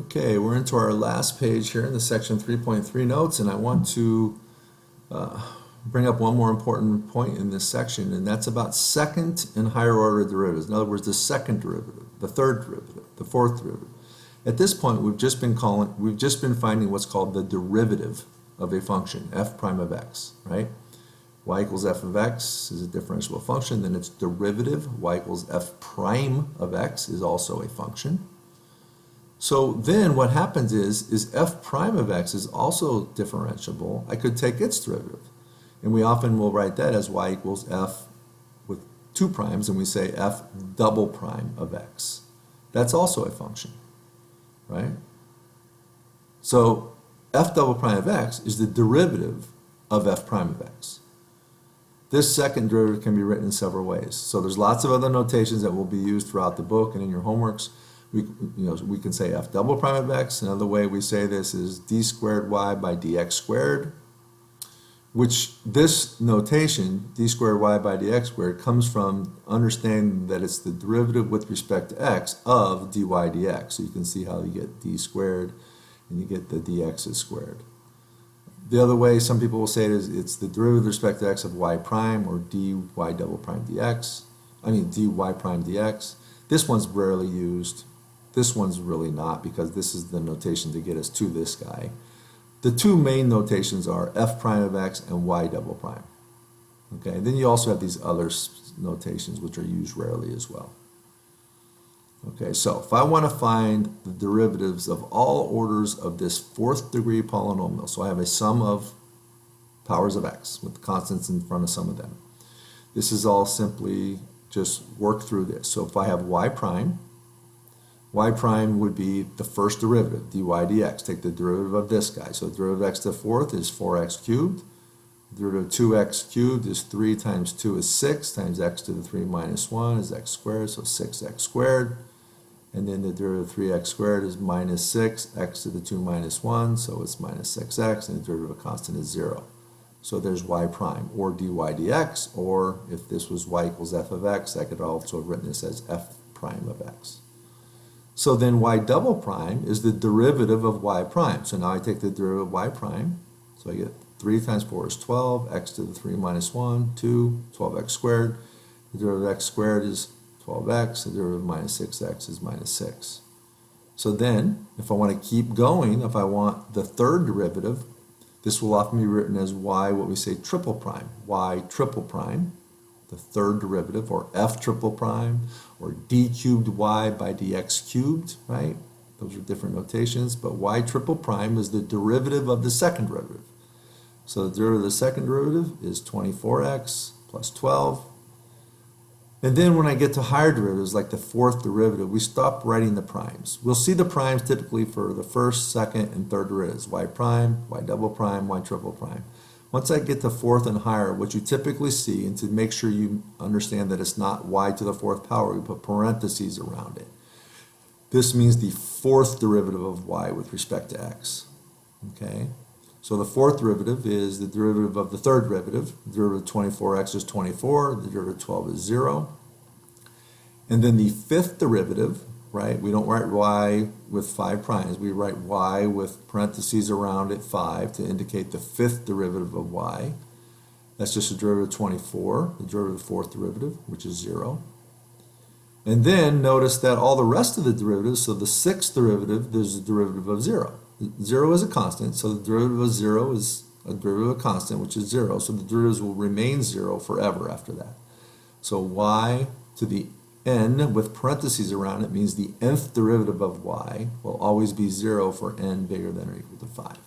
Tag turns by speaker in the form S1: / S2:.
S1: Okay, we're into our last page here in the section 3.3 notes, and I want to bring up one more important point in this section, and that's about second and higher order derivatives. In other words, the second derivative, the third derivative, the fourth derivative. At this point, we've just been finding what's called the derivative of a function, f prime of x, right? Y equals f of x is a differentiable function, then its derivative, y equals f prime of x, is also a function. So then what happens is f prime of x is also differentiable. I could take its derivative. And we often will write that as y equals f with two primes, and we say f double prime of x. That's also a function, right? So f double prime of x is the derivative of f prime of x. This second derivative can be written in several ways. So there's lots of other notations that will be used throughout the book and in your homeworks. We can say f double prime of x. Another way we say this is d squared y by dx squared, which this notation, d squared y by dx squared, comes from understanding that it's the derivative with respect to x of dy dx. So you can see how you get d squared and you get the dx squared. The other way some people will say it is it's the derivative with respect to x of y prime, or dy double prime dx. I mean dy prime dx. This one's rarely used. This one's really not, because this is the notation to get us to this guy. The two main notations are f prime of x and y double prime. Okay, then you also have these other notations which are used rarely as well. Okay, so if I want to find the derivatives of all orders of this fourth degree polynomial, so I have a sum of powers of x with constants in front of some of them. This is all simply just work through this. So if I have y prime would be the first derivative, dy dx. Take the derivative of this guy. So the derivative of x to the fourth is 4x cubed. The derivative of 2x cubed is 3 times 2 is 6, times x to the 3 minus 1 is x squared, so 6x squared. And then the derivative of 3x squared is minus 6, x to the 2 minus 1, so it's minus 6x, and the derivative of a constant is 0. So there's y prime, or dy dx, or if this was y equals f of x, I could also have written this as f prime of x. So then y double prime is the derivative of y prime. So now I take the derivative of y prime, so I get 3 times 4 is 12, x to the 3 minus 1, 2, 12x squared. The derivative of x squared is 12x, the derivative of minus 6x is minus 6. So then, if I want to keep going, if I want the third derivative, this will often be written as y, what we say, triple prime, y triple prime, the third derivative, or f triple prime, or d cubed y by dx cubed, right? Those are different notations, but y triple prime is the derivative of the second derivative. So the derivative of the second derivative is 24x plus 12. And then when I get to higher derivatives, like the fourth derivative, we stop writing the primes. We'll see the primes typically for the first, second, and third derivatives, y prime, y double prime, y triple prime. Once I get to fourth and higher, what you typically see, and to make sure you understand that it's not y to the fourth power, we put parentheses around it. This means the fourth derivative of y with respect to x. Okay? So the fourth derivative is the derivative of the third derivative. The derivative of 24x is 24. The derivative of 12 is 0. And then the fifth derivative, right? We don't write y with 5 primes. We write y with parentheses around it, 5, to indicate the fifth derivative of y. That's just the derivative of 24, the derivative of the fourth derivative, which is 0. And then notice that all the rest of the derivatives, so the sixth derivative, there's a derivative of 0. 0 is a constant, so the derivative of 0 is a derivative of a constant, which is 0. So the derivatives will remain 0 forever after that. So y to the n with parentheses around it means the nth derivative of y will always be 0 for n bigger than or equal to 5.